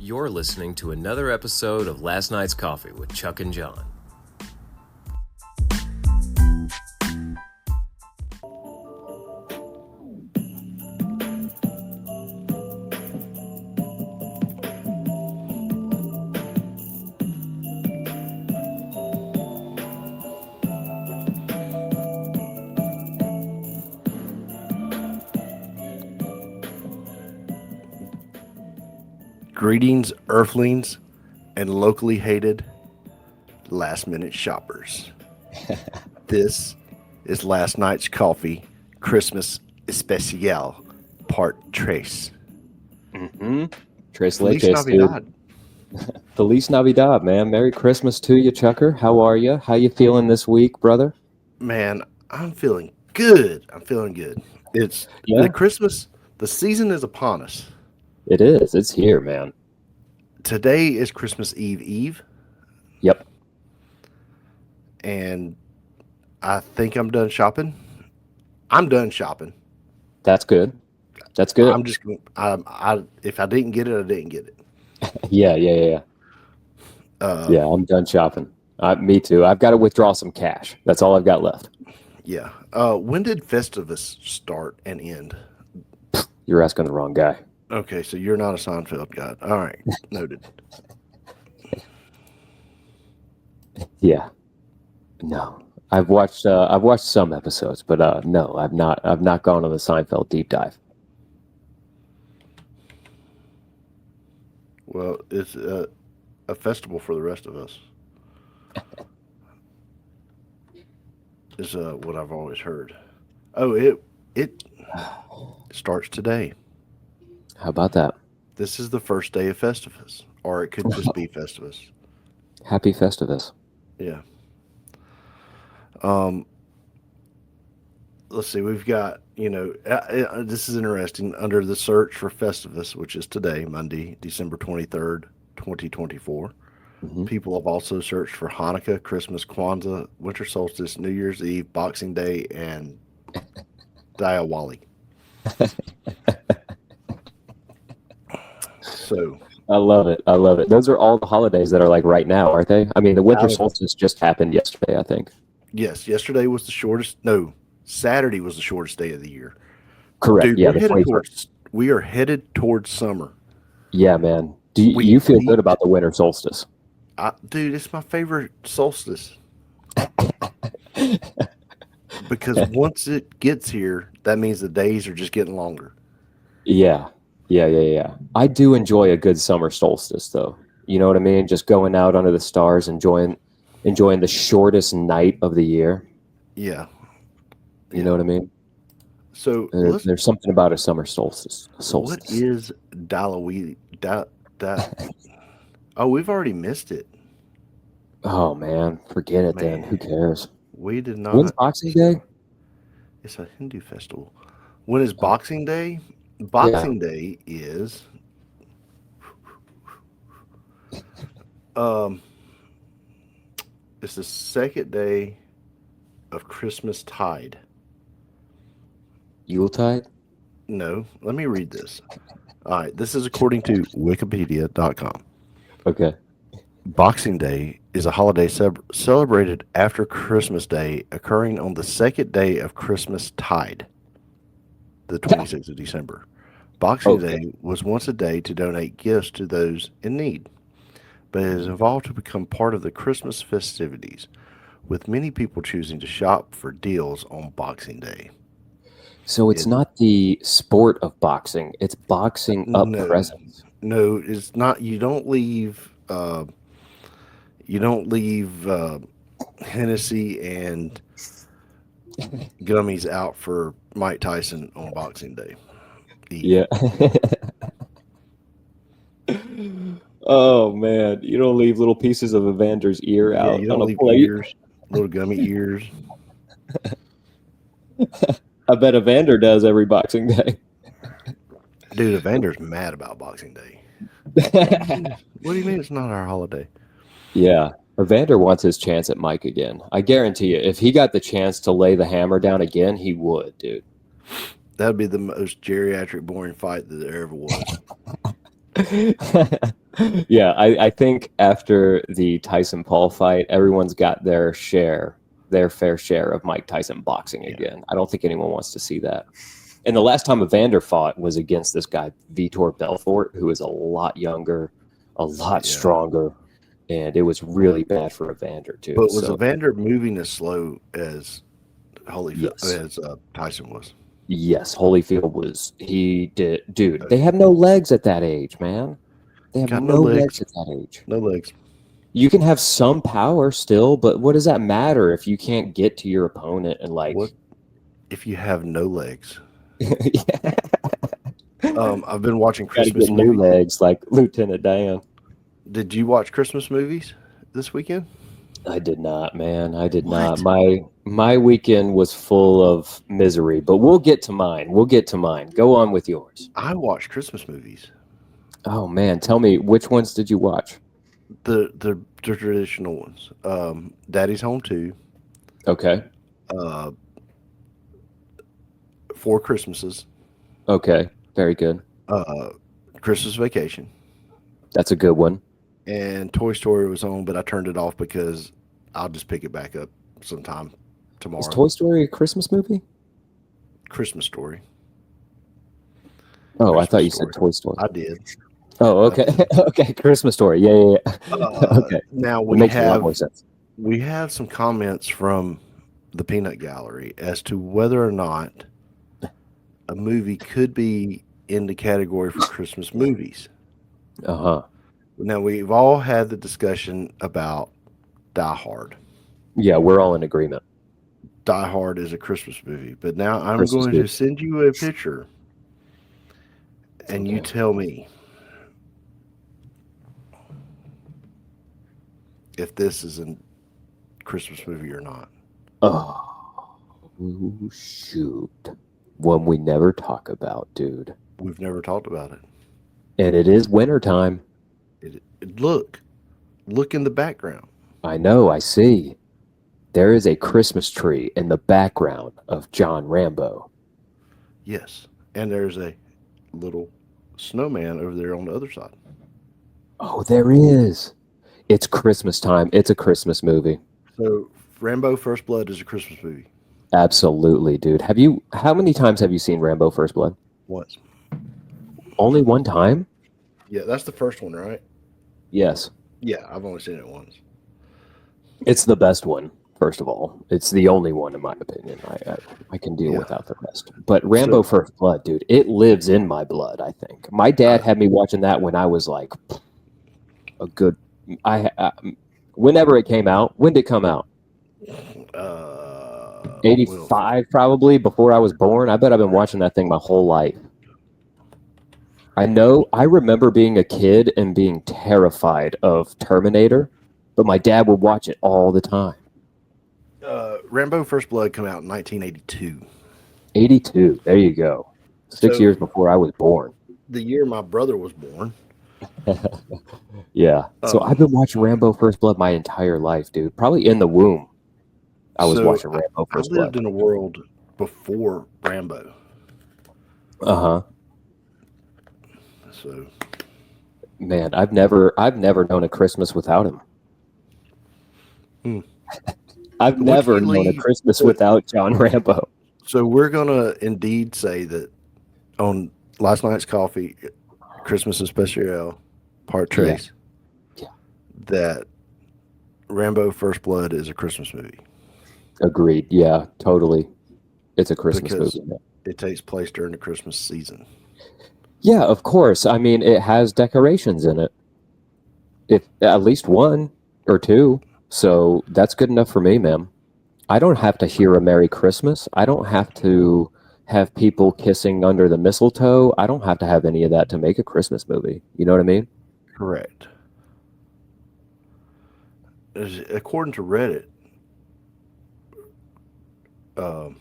You're listening to another episode of Last Night's Coffee with Chuck and Jon. Greetings, Earthlings, and locally hated last-minute shoppers. This is Last Night's Coffee Christmas Especial Part Tres. Tres Feliz Leches, Navidad. dude. Feliz Navidad, man. Merry Christmas to you, Chucker. How are you? How you feeling this week, brother? Man, I'm feeling good. It's Yeah. the season is upon us. It is. It's here, man. Today is Christmas Eve. Yep. And I think I'm done shopping. I'm done shopping. That's good. That's good. I'm just if I didn't get it, I didn't get it. Yeah. Yeah, I'm done shopping. Me too. I've got to withdraw some cash. That's all I've got left. Yeah. When did Festivus start and end? You're asking the wrong guy. Okay, so you're not a Seinfeld guy. All right, noted. Yeah. No. I've watched some episodes, but no, I've not gone on the Seinfeld deep dive. Well, it's a festival for the rest of us. Is what I've always heard. Oh, it starts today. How about that? This is the first day of Festivus, or it could just be Festivus. Happy Festivus. Yeah. Let's see. We've got, this is interesting. Under the search for Festivus, which is today, Monday, December 23rd, 2024, people have also searched for Hanukkah, Christmas, Kwanzaa, Winter Solstice, New Year's Eve, Boxing Day, and Diwali. So I love it. Those are all the holidays that are like right now, aren't they? I mean, the winter solstice just happened yesterday, I think. Yes, yesterday was the shortest. No, Saturday was the shortest day of the year. Correct. Dude, yeah, we are headed towards summer. Yeah, man. Do you feel good about the winter solstice? Dude, it's my favorite solstice. Because once it gets here, that means the days are just getting longer. Yeah. I do enjoy a good summer solstice, though. You know what I mean? Just going out under the stars, enjoying the shortest night of the year. Yeah. You know what I mean? So there's something about a summer solstice. What is Diwali? Oh, we've already missed it. Oh man, forget it then. Who cares? We did not. When's Boxing Day? It's a Hindu festival. When is Boxing Day? Boxing Day is it's the second day of Christmas tide. Yuletide? No, let me read this. All right, this is according to Wikipedia.com. Okay. Boxing Day is a holiday celebrated after Christmas Day, occurring on the second day of Christmas tide, the 26th of December. Boxing Day was once a day to donate gifts to those in need, but it has evolved to become part of the Christmas festivities, with many people choosing to shop for deals on Boxing Day. So it's not the sport of boxing; it's boxing up presents. No, it's not. You don't leave Hennessy and gummies out for Mike Tyson on Boxing Day. Yeah. Oh man, you don't leave little pieces of Evander's ear out. You don't on leave a plate. ears, little gummy ears. I bet Evander does every Boxing Day. Dude, Evander's mad about Boxing Day. What do you mean it's not our holiday? Yeah. Evander wants his chance at Mike again. I guarantee you, if he got the chance to lay the hammer down again, he would, dude. That'd be the most geriatric boring fight that there ever was. Yeah, I think after the Tyson Paul fight, everyone's got their fair share of Mike Tyson boxing Yeah, again. I don't think anyone wants to see that. And the last time Evander fought was against this guy, Vitor Belfort, who is a lot younger, a lot yeah. stronger, and it was really bad for Evander too. But was So Evander moving as slow as yes, Tyson was? yes, Holyfield was he did, dude. Uh, They have no legs at that age, man. They have Got no no legs legs. at that age. No legs. You can have some power still, but what does that matter if you can't get to your opponent and What like if you have no legs? yeah. I've been watching Got to get Christmas new movies. legs like Lieutenant Dan. Did you watch Christmas movies this weekend? I did not, man. I did not. What? My weekend was full of misery, but we'll get to mine. We'll get to mine. Go on with yours. I watched Christmas movies. Oh man, tell me which ones did you watch? The traditional ones. Daddy's Home 2, Okay. uh, Four Christmases, Okay. Very good. uh, Christmas Vacation, That's a good one. and Toy Story was on, but I turned it off because I'll just pick it back up sometime Is tomorrow. Toy Story a Christmas movie? Christmas Story. Oh, I thought Christmas you said Story. Toy Story. I did. Oh, I okay. did. Okay, Christmas Story. Yeah, yeah, yeah. Okay. Now It makes a lot more sense. we have some comments from the Peanut Gallery as to whether or not a movie could be in the category for Christmas movies. Uh-huh. Now we've all had the discussion about Die Hard. Yeah, we're all in agreement. Die Hard is a Christmas movie, but now I'm Christmas going to movie. send you a picture and you Okay. tell me if this is a Christmas movie or not. Oh, shoot. One we never talk about, dude. We've never talked about it. And it is wintertime. Look in the background. I know, I see. There is a Christmas tree in the background of John Rambo. Yes, and there's a little snowman over there on the other side. Oh, there is. It's Christmas time. It's a Christmas movie. So Rambo First Blood is a Christmas movie. Absolutely, dude. How many times have you seen Rambo First Blood? Once. Only one time? Yeah, that's the first one, right? Yes. Yeah, I've only seen it once. It's the best one, first of all. It's the only one, in my opinion. I can deal Yeah. without the rest. But Rambo First Blood, dude, it lives in my blood, I think. My dad had me watching that when I was like a good... whenever it came out. When did it come out? 85, probably, before I was born. I bet I've been watching that thing my whole life. I remember being a kid and being terrified of Terminator, but my dad would watch it all the time. Rambo First Blood came out in 1982. 82, there you go. 6 So- years before I was born. The year my brother was born. Yeah. So I've been watching Rambo First Blood my entire life, dude. Probably in the womb. I was watching Rambo I First lived Blood. in a world before Rambo. Uh-huh. So Man, I've never known a Christmas without him. I've never known a Christmas without John Rambo. So we're gonna indeed say that on last night's coffee, Christmas Especial, part trace, that Rambo First Blood is a Christmas movie. Agreed. Yeah, totally. It's a Christmas Because movie. Man. it takes place during the Christmas season. Yeah, of course. I mean, it has decorations in it. If at least one or two. So that's good enough for me, ma'am. I don't have to hear a Merry Christmas. I don't have to have people kissing under the mistletoe. I don't have to have any of that to make a Christmas movie. You know what I mean? Correct. According to Reddit, it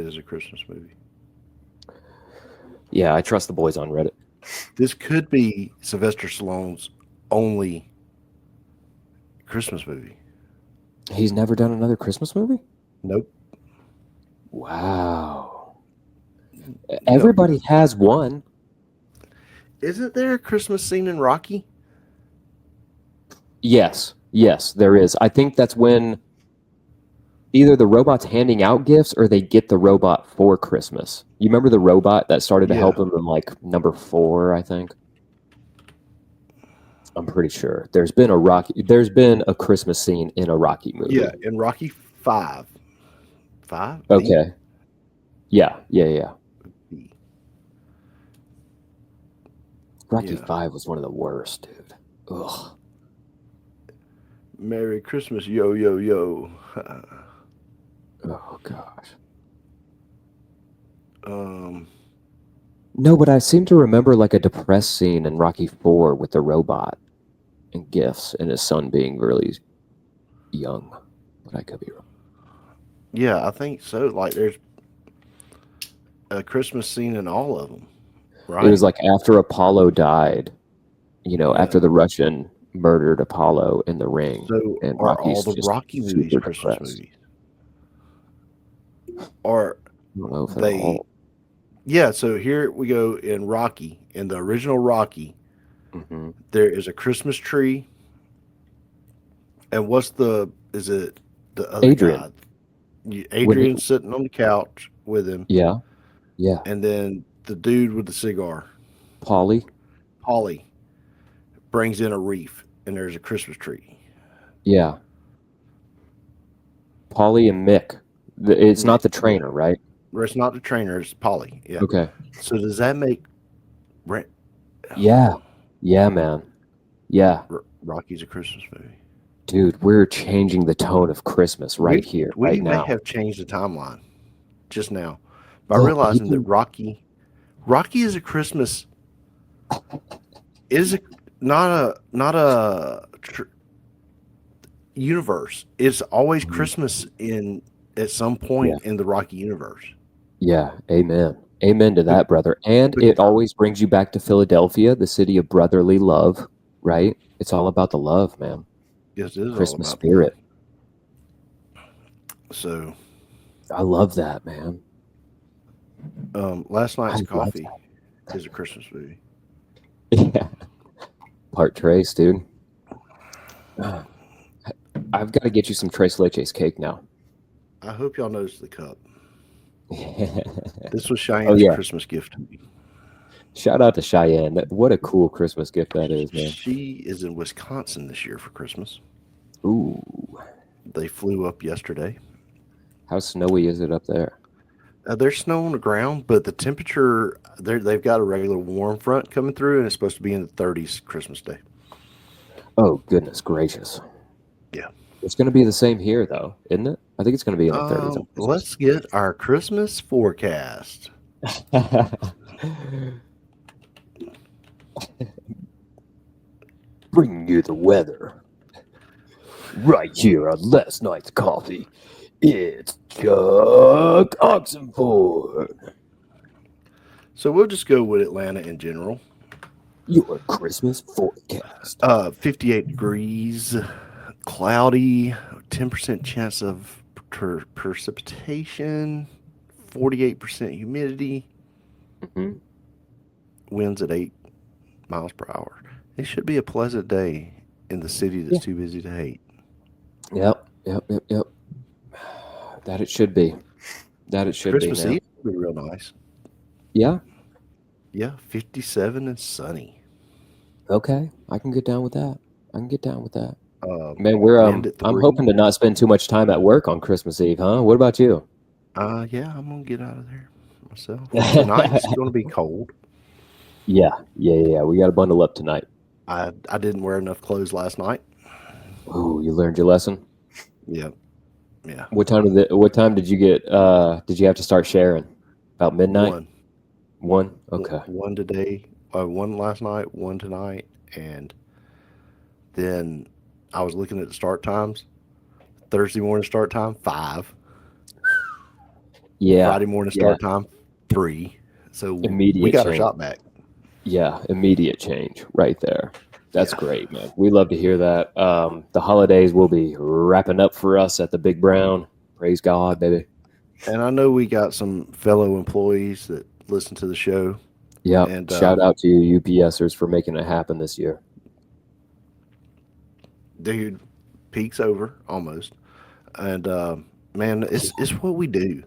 is a Christmas movie. Yeah, I trust the boys on Reddit. This could be Sylvester Stallone's only Christmas movie. He's never done another Christmas movie? Nope. Wow. Everybody has one. Isn't there a Christmas scene in Rocky? Yes, there is. I think that's when either the robot's handing out gifts or they get the robot for Christmas. You remember the robot that started to help Yeah. him in like number 4, I think? I'm pretty sure. There's been a Christmas scene in a Rocky movie. Yeah, in Rocky 5. 5? V? Okay. Yeah. V. Rocky Yeah. 5 was one of the worst, dude. Ugh. Merry Christmas, yo, yo, yo. Oh gosh. um, No, but I seem to remember like a depressed scene in Rocky 4 with the robot and gifts and his son being really young. But I could be wrong. yeah, I think so. Like, there's a Christmas scene in all of them, It was right? like after Apollo died, Yeah. after the Russian murdered Apollo in the ring, So, and are all Rocky's the just Rocky movies super Christmas depressed. movies? Or I don't know if they're they, all. yeah, so here we go in Rocky. In the original Rocky, Hmm. there is a Christmas tree. And is it the other Adrian, guy? when he, Adrian's sitting on the couch with him, yeah, and then the dude with the cigar, Polly, Polly, brings in a wreath, and there's a Christmas tree. yeah, Polly and Mick. It's not Mick, the yeah. trainer, right? Or it's not the trainer, it's Polly. Yeah. Okay. So does that make Ra- Yeah, man. Yeah, Rocky's a Christmas movie? dude, we're changing the tone of Christmas right here, We right may now. have changed the timeline just now by Look, realizing that people. Rocky is a Christmas is a, not a universe. It's always Mhm. Christmas in at some Yeah, point in the Rocky universe. yeah. Amen. Amen to But, that, brother. And but it always brings you back to Philadelphia, the city of brotherly love, right? It's all about the love, man. yes, it is all Christmas about the love. spirit. So I love that, man. last I night's love coffee is a Christmas movie. that. Yeah. Part Trace, dude. I've got to get you some Tres Leches cake now. I hope y'all noticed the cup. Oh, This was Cheyenne's yeah. Christmas gift to me. Shout out to Cheyenne. What a cool Christmas gift that is, man. She is in Wisconsin this year for Christmas. Ooh. They flew up yesterday. How snowy is it up there? There's snow on the ground, but the temperature, they've got a regular warm front coming through, and it's supposed to be in the 30s Christmas Day. Oh, goodness gracious. Yeah. It's going to be the same here, though, isn't it? I think it's going to be in the 30s on Christmas. Let's get our Christmas forecast. Bring you the weather. Right here on last night's coffee. It's Chuck Oxenford. So we'll just go with Atlanta in general. Your Christmas forecast. 58 degrees, cloudy, 10% chance of precipitation, 48% humidity, Mm-hmm. winds at 8 miles per hour. It should be a pleasant day in the city that's too busy to hate. Yep. That it should be. Christmas man. Eve will be real nice. Yeah. Yeah, 57 and sunny. Okay. I can get down with that. Uh, Man, wind at I'm 3. hoping to not spend too much time at work on Christmas Eve, huh? What about you? Yeah, I'm gonna get out of there myself. Tonight's gonna be cold. Yeah. We got to bundle up tonight. I didn't wear enough clothes last night. Ooh, you learned your lesson. Yeah. What time did you get? Did you have to start sharing? About midnight. One. Okay. One today, one last night, one tonight, and then I was looking at the start times. Thursday morning start time 5. Yeah. Friday morning start time 3. So Immediate we got our change. shot back. Yeah, immediate change right there. That's Yeah. great, man. We love to hear that. The holidays will be wrapping up for us at the Big Brown. Praise God, baby. And I know we got some fellow employees that listen to the show. Yep. And Shout out to you UPSers for making it happen this year. dude, peak's over almost. And man, it's what we do.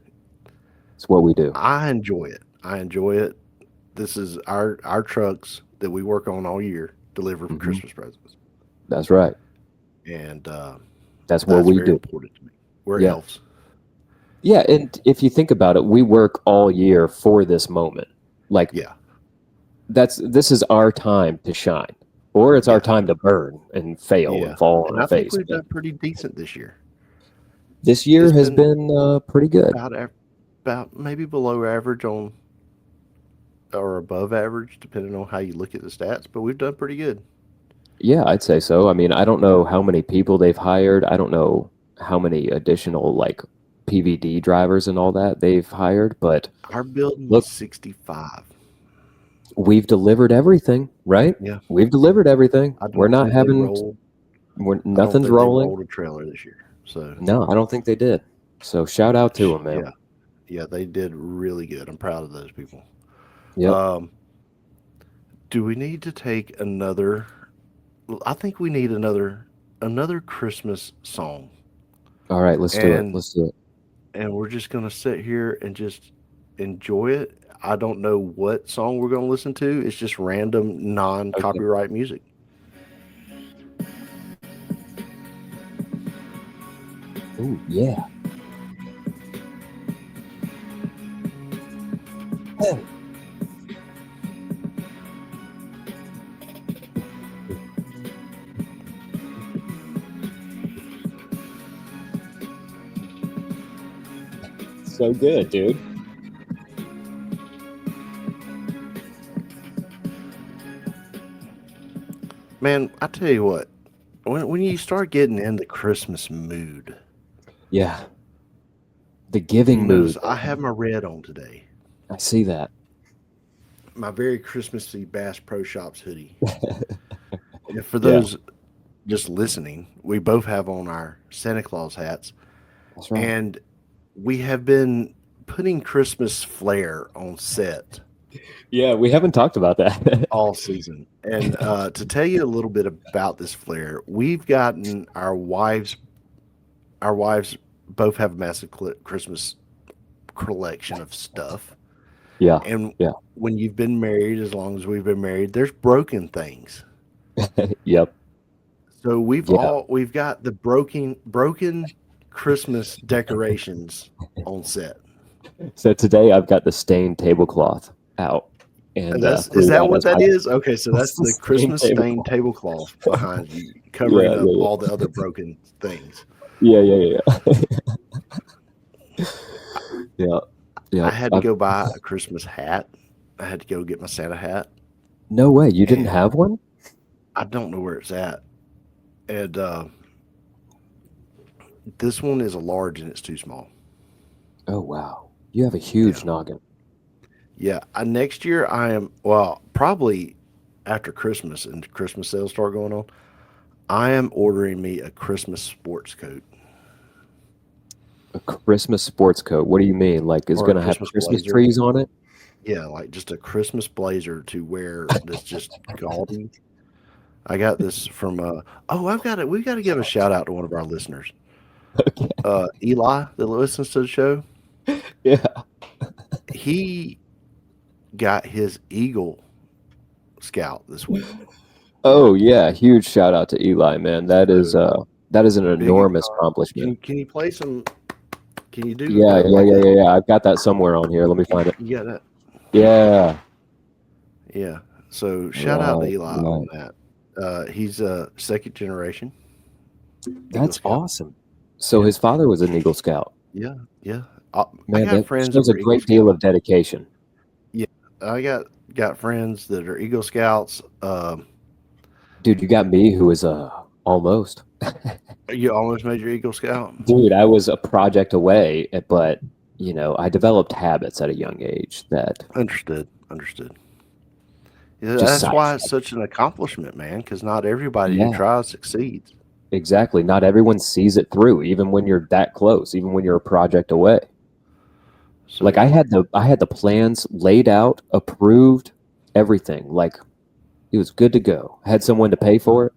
It's what we do. I enjoy it. I enjoy it. This is our trucks that we work on all year deliver Hmm. Christmas presents, That's right. and That's what that's we very do. important to me. We're Yeah. elves. Yeah. And if you think about it, we work all year for this moment. Like Yeah, this is our time to shine. Or it's our yeah, time to burn and fail yeah. and fall on And our I think face. we've But done pretty decent this year. this year It's has been been pretty good. about maybe below average on or above average, depending on how you look at the stats. But we've done pretty good. Yeah, I'd say so. I mean, I don't know how many people they've hired. I don't know how many additional like PVD drivers and all that they've hired, but Our building was look, 65. we've delivered everything, right? Yeah, We've delivered everything. I don't think they rolled. I don't Nothing's think they rolling. rolled a trailer this year. So No, I don't think they did. So shout out to them, man. yeah, yeah, they did really good. I'm proud of those people. Yep. Um, do we need to take another? I think we need another Christmas song, All right, let's do it. and Let's do it. we're just gonna sit here and just enjoy it. I don't know what song we're gonna listen to. It's just random Okay. non-copyright music. Ooh, yeah. So good, dude. Man, I tell you what, when you start getting in the Christmas mood, Yeah. The you giving notice mood, I man. have my red on today. I see that. My very Christmassy Bass Pro Shops hoodie. And for Yeah, those just listening, we both have on our Santa Claus hats, that's right. and we have been putting Christmas flair on set Yeah, we haven't talked about that. all season. And to tell you a little bit about this flair, we've gotten our wives both have a massive Christmas collection of stuff. Yeah, And yeah. when you've been married, as long as we've been married, there's broken things. Yep. So Yeah. we've got the broken Christmas decorations on set. So today I've got the stained tablecloth out And and is threw that that what as that my is? Okay, so that's that's the the stained Christmas stained tablecloth. tablecloth behind you, covering Yeah, up yeah, all the other broken things. yeah, yeah, yeah, yeah. Yeah, I yeah. had to go buy a Christmas hat. I had to go get my Santa hat, No way, you didn't and have one? I don't know where it's at. And this one is a large, and it's too small. Oh wow, you have a Yeah, huge noggin. yeah. Next year, I am well probably after Christmas and Christmas sales start going on. I am ordering me a Christmas sports coat A Christmas sports coat. What do you mean? Like, is or a gonna have Christmas Christmas blazer. trees on it? Yeah, like just a Christmas blazer to wear that's just gaudy. I got this from oh, I've got it. We've got to give a shout out to one of our listeners. Okay. Eli that listens to the show. Yeah. He got his Eagle Scout this week. Oh yeah, huge shout out to Eli, man. So That is an big enormous accomplishment. can you play some can you do Yeah, yeah, like yeah, a yeah, yeah. I've got that somewhere on here. Let me find it. you got that? Yeah. Yeah. So shout out to Right, Eli on right. that. He's a second generation Eagle That's Scout. awesome. So Yeah. his father was an Eagle Scout. Yeah. Yeah. I Man, got that friends that shows a were Eagle great deal Scouts. of dedication. Yeah. I got friends that are Eagle Scouts. Dude, you got me who is almost. You almost made your Eagle Scout. Dude, I was a project away, but I developed habits at a young age that Understood. Understood. Yeah, just that's why sidetracked. it's such an accomplishment, man. Because not everybody who Yeah, tries succeeds. exactly. Not everyone sees it through, even when you're that close, even when you're a project away. Like So I had the plans laid out, approved, everything. Like it was good to go. I had someone to pay for it.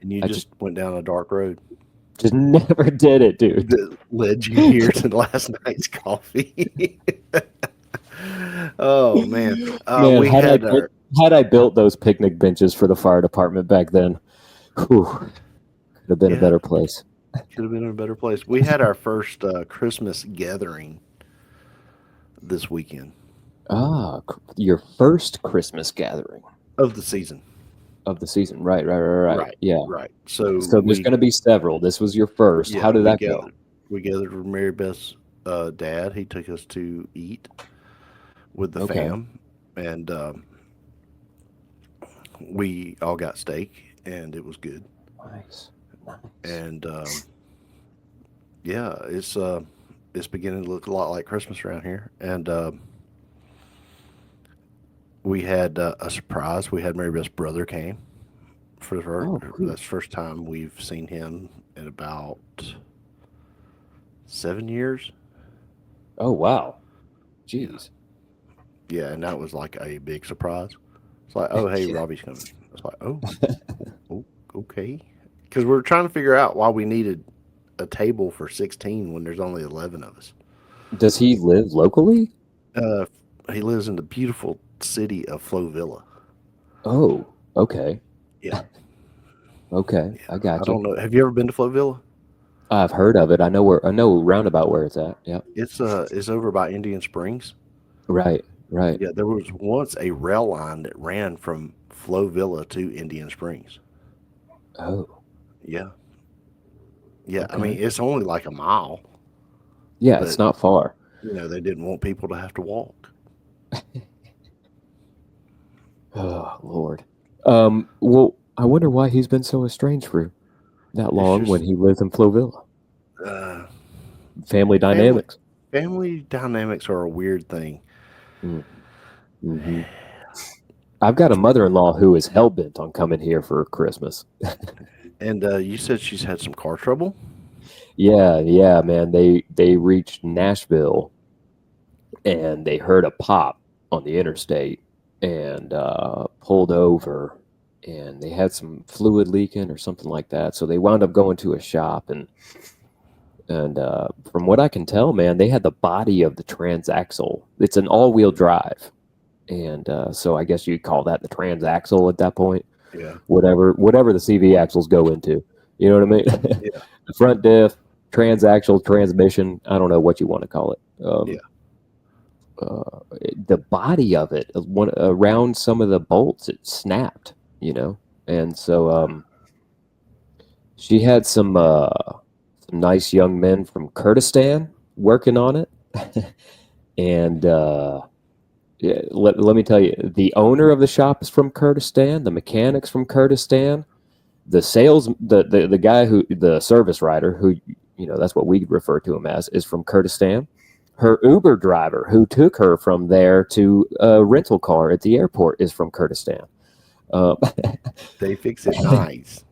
And you I just went down a dark road just never did it, dude. that led you here to last night's coffee. Oh man, Man, we had our had I built those picnic benches for the fire department back then, whew, could have been a yeah, better place. could have been in a better place. We had our first Christmas gathering this weekend Ah, your first Christmas gathering of the season. of the season. Right. Right, Yeah. right. So So there's going to be several. This was your first. yeah, How did that go? we gathered with Mary Beth's dad. He took us to eat with the Okay. fam, and we all got steak, and it was good. Nice. And yeah, it's beginning to look a lot like Christmas around here. And we had a surprise. We had Mary Beth's brother came for the first. Oh, cool. That's the first time we've seen him in about 7 years. Oh, wow. Yeah, Jeez. yeah, and that was like a big surprise. It's like, oh hey, Yeah. Robbie's coming. It's like, oh, okay, because we're trying to figure out why we needed a table for 16 when there's only 11 of us. Does he live locally? Uh, he lives in the beautiful city of Flovilla. Oh, okay. Yeah, Okay. yeah. I I got you. don't know. Have you ever been to Flovilla? I've heard of it. I know roundabout where it's at. Yep. It's over by Indian Springs. Right. Right. Yeah, there was once a rail line that ran from Flovilla to Indian Springs. Oh, Yeah, yeah. I mean, okay. it's only like a mile, Yeah, but it's not far. they didn't want people to have to walk. Oh, Lord. Well, I wonder why he's been so estranged for that It's long when just he lives in Flovilla. uh, Family family dynamics. family dynamics are a weird thing. Mm-hmm. I've got a mother-in-law who is hell-bent on coming here for Christmas. And you said she's had some car trouble. Yeah, man. They reached Nashville and they heard a pop on the interstate and pulled over and they had some fluid leaking or something like that. So they wound up going to a shop and from what I can tell, man, they had the body of the transaxle. It's an all-wheel drive, and so I guess you'd call that the transaxle at that point. Yeah, Whatever the CV axles go into, you know what I mean? yeah, The front diff, transaxle, transmission. I don't know what you want to call it. yeah. The body of it, around some of the bolts, it snapped. And so she had some nice young men from Kurdistan working on it, and yeah, let me tell you, the owner of the shop is from Kurdistan, the mechanics from Kurdistan, the guy the service rider who that's what we refer to him as, is from Kurdistan. Her Uber driver who took her from there to a rental car at the airport is from Kurdistan. Um, They fix it nice.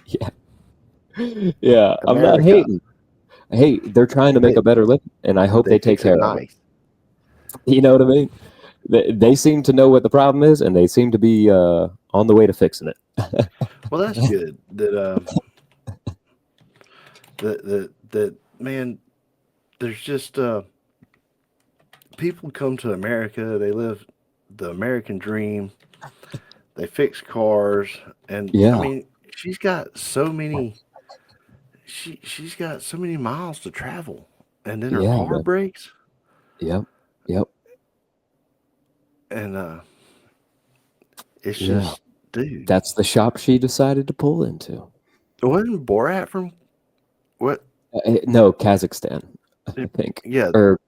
yeah, yeah. I'm not America. hating. Hey, they're trying to make They a better living, and I hope they they take fix it care of it. nice. You know what I mean? They seem to know what the problem is, and they seem to be on the way to fixing it. Well, that's good. That man. There's just people come to America. They live the American dream. They fix cars, and I Yeah, mean, she's got so many. She's got so many miles to travel, and then her yeah, car man. breaks, Yep, yep, and it's yeah. just, dude. That's the shop she decided to pull into. Wasn't Borat from what? No, Kazakhstan, I think, Yeah, or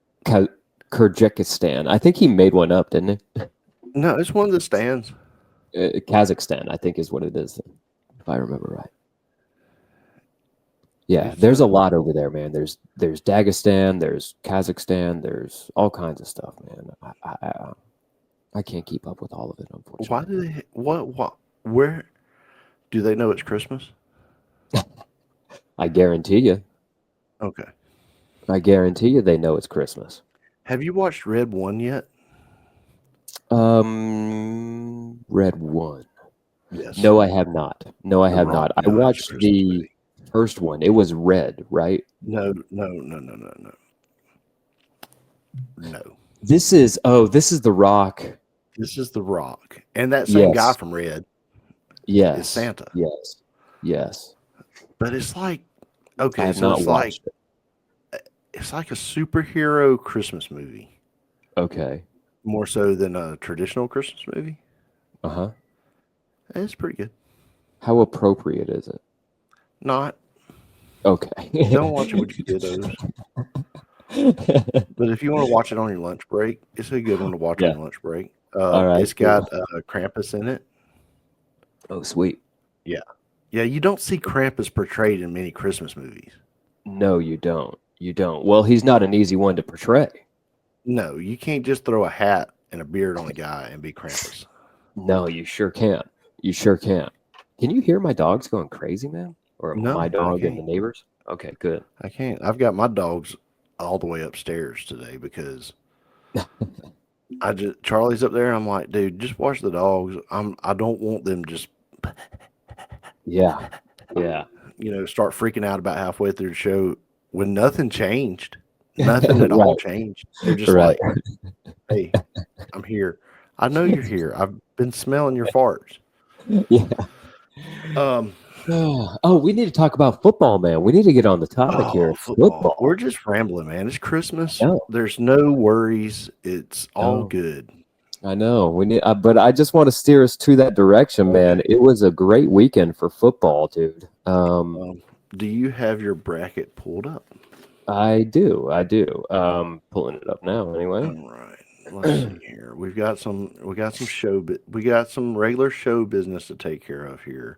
Kyrgyzstan. I think he made one up, didn't he? no, it's one of the stands. Kazakhstan, I think, is what it is, if I remember right. Yeah, It's there's a lot over there, man. There's Dagestan, there's Kazakhstan, there's all kinds of stuff, man. I can't keep up with all of it, why unfortunately. do they? What? Where do they know it's Christmas? I guarantee you. Okay. I guarantee you they know it's Christmas. Have you watched Red One yet? Red one. Yes. No, I have not. No, I The have Rock not. I dies watched Christmas the movie. first one. It was red, right? No, no, no, no, no, no. No. This is The Rock. This is The Rock. And that same guy Yes. from Red is Yes. Santa. Yes. Yes. But it's like, I okay, have so not watched it. it's like a superhero Christmas movie, Okay. more so than a traditional Christmas movie. Uh-huh. It's pretty good. How appropriate is it? Not. Okay. Don't watch it with your kiddos. But if you want to watch it on your lunch break, it's a good one to watch on Yeah. your lunch break. All right. It's Cool. got Krampus in it. Oh, sweet. Yeah. Yeah, you don't see Krampus portrayed in many Christmas movies. No, you don't. You don't. Well, he's not an easy one to portray. No, you can't just throw a hat and a beard on a guy and be Krampus. No, you sure can't. You sure can't. Can you hear my dogs going crazy, man? Or my No, I dog and the can't. neighbors? Okay, good. I can't. I've got my dogs all the way upstairs today because Charlie's up there and I'm like, dude, just watch the dogs. I don't want them just Yeah. Yeah. start freaking out about halfway through the show when nothing changed. Nothing at all Right. changed. They're just Right. like, hey, I'm here. I know you're here. I've been smelling your farts. Yeah. Um, Oh, we need to talk about football, man. We need to get on the topic here. football. We're Football. just rambling, man. It's Christmas. No, There's no worries. It's all no. good. I know. We need, but I just want to steer us to that direction, man. Okay. It was a great weekend for football, dude. Do you have your bracket pulled up? I do. I do. Pulling it up now, anyway. All right. Let's see here. We got some we got some regular show business to take care of here.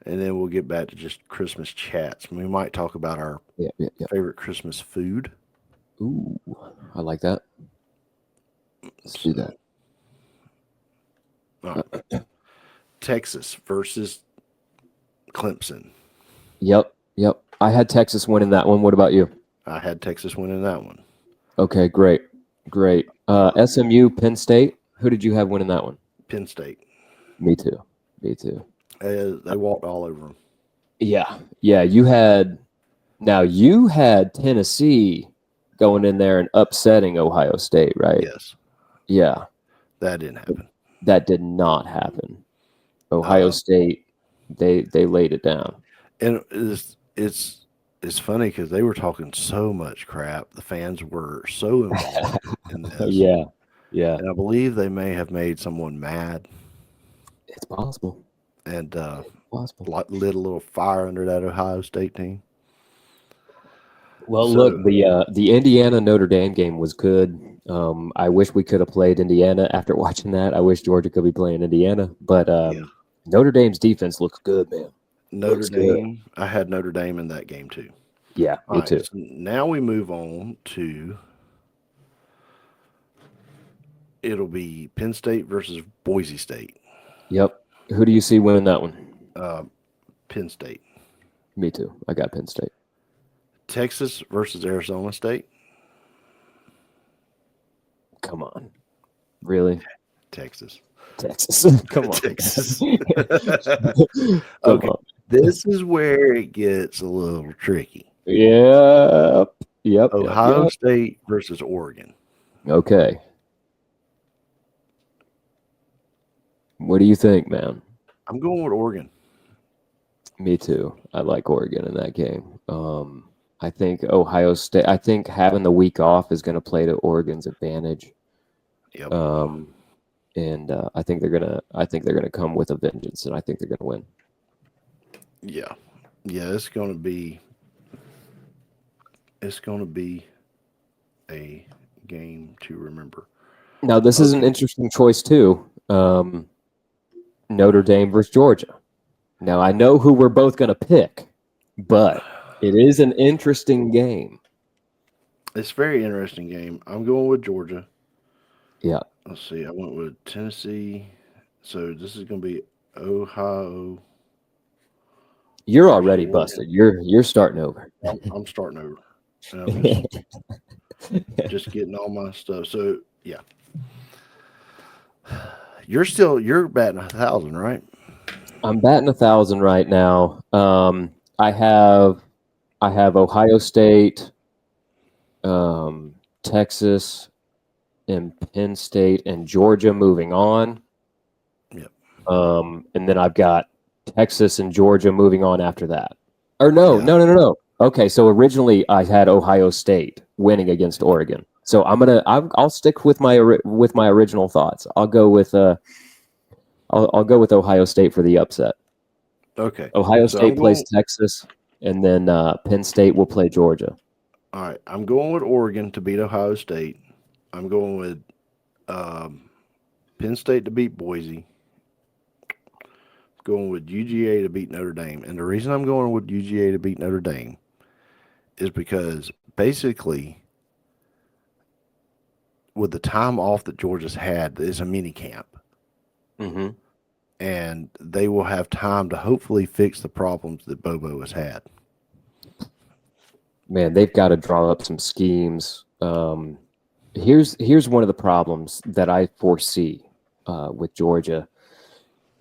And then we'll get back to just Christmas chats. We might talk about our Yeah, yeah, yeah. favorite Christmas food. Ooh, I like that. Let's do that. All right. Texas versus Clemson. Yep, yep. I had Texas winning that one. What about you? I had Texas winning that one. Okay, great, great. SMU, Penn State. Who did you have winning that one? Penn State. Me too. Me too. They walked all over them. Yeah, yeah. You had Tennessee going in there and upsetting Ohio State, right? Yes. Yeah, That didn't happen. that did not happen. Ohio State, they laid it down. And it's funny because they were talking so much crap. The fans were so involved in this. Yeah, yeah. And I believe they may have made someone mad It's possible. and Possible. lit a little fire under that Ohio State team. Well, So- look, the Indiana Notre Dame game was good. I wish we could have played Indiana after watching that. I wish Georgia could be playing Indiana, but Yeah. Notre Dame's defense looks good, man. Notre Looks good. Dame, I had Notre Dame in that game too. Yeah, me All right, too. so now we move on to it'll be Penn State versus Boise State. Yep. Who do you see winning that one? Penn State. Me too. I got Penn State. Texas versus Arizona State. Come on. Really? Texas. Texas. Come on. Texas. Come Okay. on. This is where it gets a little tricky. Yep. Yep. Ohio Yep. State versus Oregon. Okay. What do you think, man? I'm going with Oregon. Me too. I like Oregon in that game. I think Ohio State. I think having the week off is going to play to Oregon's advantage. Yep. And I think they're gonna come with a vengeance, and I think they're gonna win. Yeah. Yeah, it's gonna be a game to remember. Now, this is an interesting choice too. Notre Dame versus Georgia. Now, I know who we're both gonna pick, but it is an interesting game. It's a very interesting game. I'm going with Georgia. Yeah. Let's see. I went with Tennessee. So this is going to be Ohio. You're already Oregon. busted. You're starting over. I'm starting over. And I'm just getting all my stuff. So, yeah. You're batting 1,000, right? I'm batting 1,000 right now. I have Ohio State, Texas, and Penn State, and Georgia moving on. Yep. And then I've got Texas and Georgia moving on after that. Or no, Yeah. no. Okay, so originally I had Ohio State winning against Oregon. So I'll stick with my original thoughts. I'll go with Ohio State for the upset. Okay. Ohio So State plays Texas, and then Penn State will play Georgia. All right. I'm going with Oregon to beat Ohio State. I'm going with Penn State to beat Boise. Going with UGA to beat Notre Dame. And the reason I'm going with UGA to beat Notre Dame is because basically, with the time off that Georgia's had, is a mini camp. Mm-hmm. And they will have time to hopefully fix the problems that Bobo has had. Man, they've got to draw up some schemes. Here's one of the problems that I foresee with Georgia.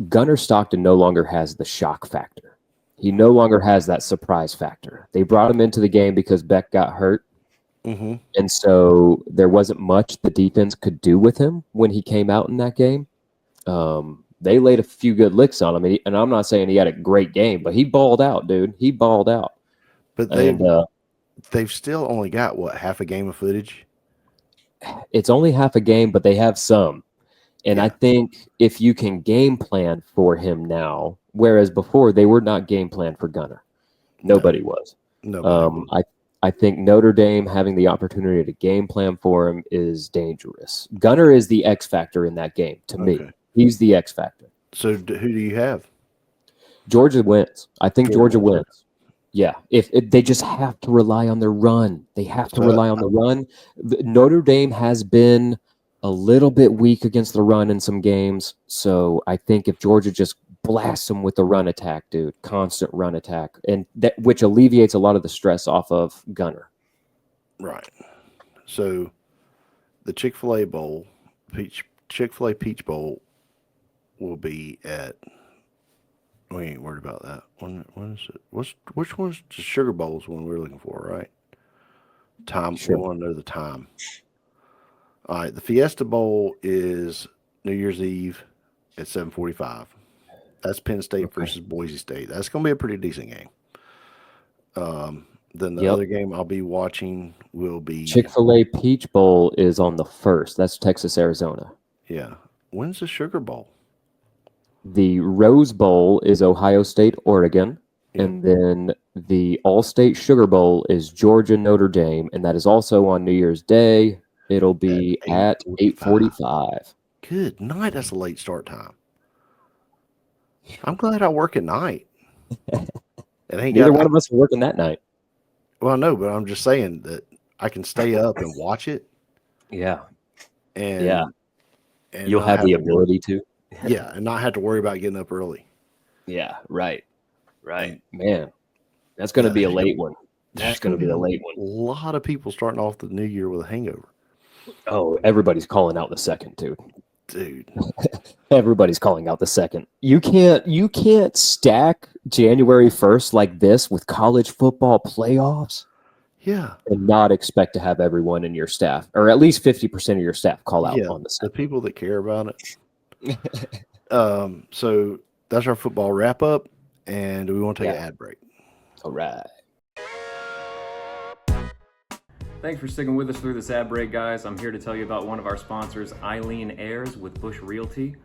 Gunnar Stockton no longer has the shock factor. He no longer has that surprise factor. They brought him into the game because Beck got hurt. Mm-hmm. And so there wasn't much the defense could do with him when he came out in that game. They laid a few good licks on him. And I'm not saying he had a great game, but he balled out, dude. He balled out. But they've still only got, what, half a game of footage? It's only half a game, but they have some. And I think if you can game plan for him now, whereas before they were not game plan for Gunnar. Nobody was. Nobody. I think Notre Dame having the opportunity to game plan for him is dangerous. Gunnar is the X factor in that game to me. He's the X factor. So who do you have? Georgia wins. I think Georgia wins. Yeah, if they just have to rely on their run. They have to rely on the run. Notre Dame has been a little bit weak against the run in some games. So I think if Georgia just blasts them with the run attack, dude, constant run attack, and that which alleviates a lot of the stress off of Gunnar. Right. So the Chick-fil-A Bowl, Chick-fil-A Peach Bowl will be at. We ain't worried about that. When is it? Which one's the Sugar Bowl's one we're looking for, right? Time. Sure. We want to know the time. All right. The Fiesta Bowl is New Year's Eve at 7:45. That's Penn State versus Boise State. That's going to be a pretty decent game. Then the other game I'll be watching will be Chick-fil-A Peach Bowl is on the 1st. That's Texas, Arizona. Yeah. When's the Sugar Bowl? The Rose Bowl is Ohio State, Oregon. Yeah. And then the All-State Sugar Bowl is Georgia, Notre Dame. And that is also on New Year's Day. It'll be at 8:45. Good night. That's a late start time. I'm glad I work at night. Neither one of us are working that night. Well, no, but I'm just saying that I can stay up and watch it. Yeah. And you'll have the ability to. Yeah, and not have to worry about getting up early. Yeah, right. Man, that's going to be a late one. That's going to be a late one. A lot of people starting off the new year with a hangover. Oh, everybody's calling out the second, dude. Dude. Everybody's calling out the second. You can't stack January 1st like this with college football playoffs. Yeah. And not expect to have everyone in your staff, or at least 50% of your staff, call out on the second. The people that care about it. So that's our football wrap up, and we want to take an ad break. All right. Thanks for sticking with us through this ad break, guys. I'm here to tell you about one of our sponsors, Eileen Ayers with Bush Realty.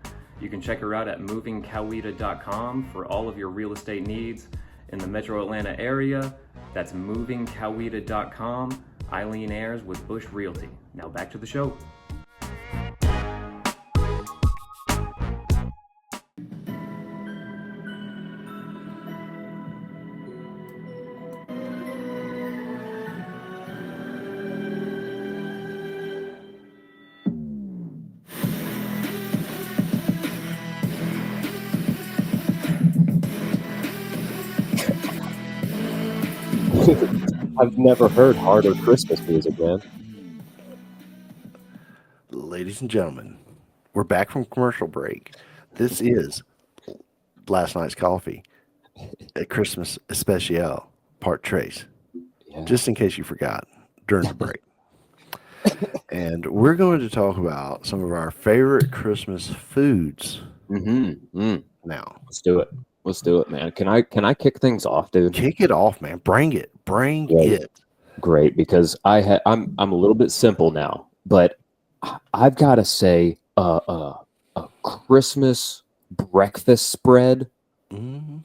You can check her out at movingcoweta.com for all of your real estate needs in the metro Atlanta area. That's movingcoweta.com. Eileen Ayers with Bush Realty. Now back to the show. I've never heard harder Christmas music, man. Ladies and gentlemen, we're back from commercial break. This is last night's coffee at Christmas Especial part trace, Yeah. just in case you forgot during the break. And we're going to talk about some of our favorite Christmas foods now. Let's do it. Let's do it, man. Can I kick things off, dude? Kick it off, man. Bring it. Bring it. Great, because I'm a little bit simple now, but I've got to say a Christmas breakfast spread. Mm-hmm.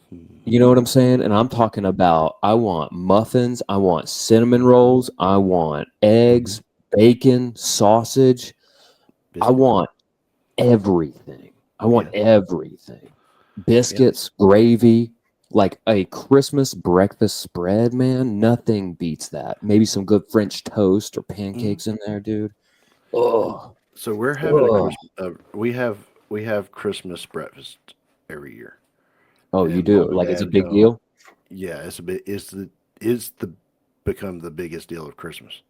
You know what I'm saying? And I'm talking about, I want muffins, I want cinnamon rolls, I want eggs, bacon, sausage. I want everything. I want everything. Biscuits, gravy, like a Christmas breakfast spread, man. Nothing beats that. Maybe some good French toast or pancakes in there, dude. Oh. So we're having a Christmas. We have Christmas breakfast every year. Oh, And you do? Mom and Like it's a Dad big come. deal? Yeah, it's become the biggest deal of Christmas.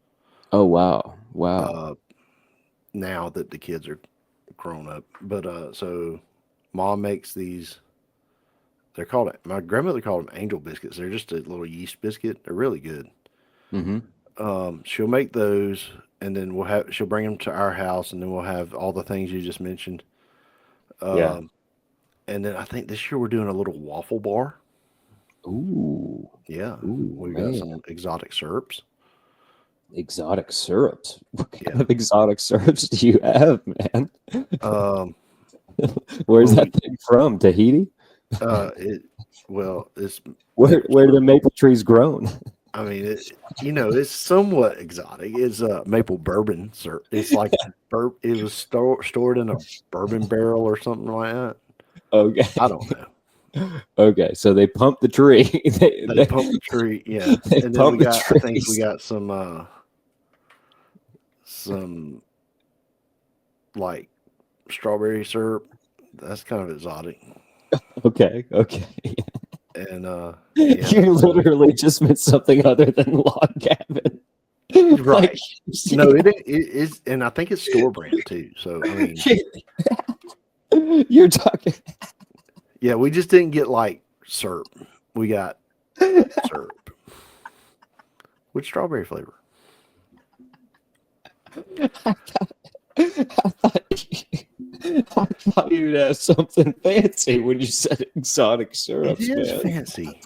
Oh, wow. Wow. Now that the kids are grown up. But so Mom makes these. They're called, my grandmother called them angel biscuits. They're just a little yeast biscuit. They're really good. She'll make those, and then she'll bring them to our house, and then we'll have all the things you just mentioned. Yeah. And then I think this year we're doing a little waffle bar. Ooh. Yeah. Ooh, We've man. got some exotic syrups. Exotic syrups. What kind of exotic syrups do you have, man? Where's that thing from? Tahiti? It's where are the maple trees grown? I mean, it's somewhat exotic. It's maple bourbon syrup. It's like it was stored in a bourbon barrel or something like that. Okay. I don't know. Okay, so they pump the tree. They pump the tree, yeah. And then I think we got some like strawberry syrup. That's kind of exotic. Okay. And you literally just meant something other than log cabin. Right. No, it is, and I think it's store brand too. So I mean, you're talking. Yeah, we just didn't get like syrup. We got syrup with strawberry flavor. I thought you'd have something fancy when you said exotic syrups. It is man. fancy.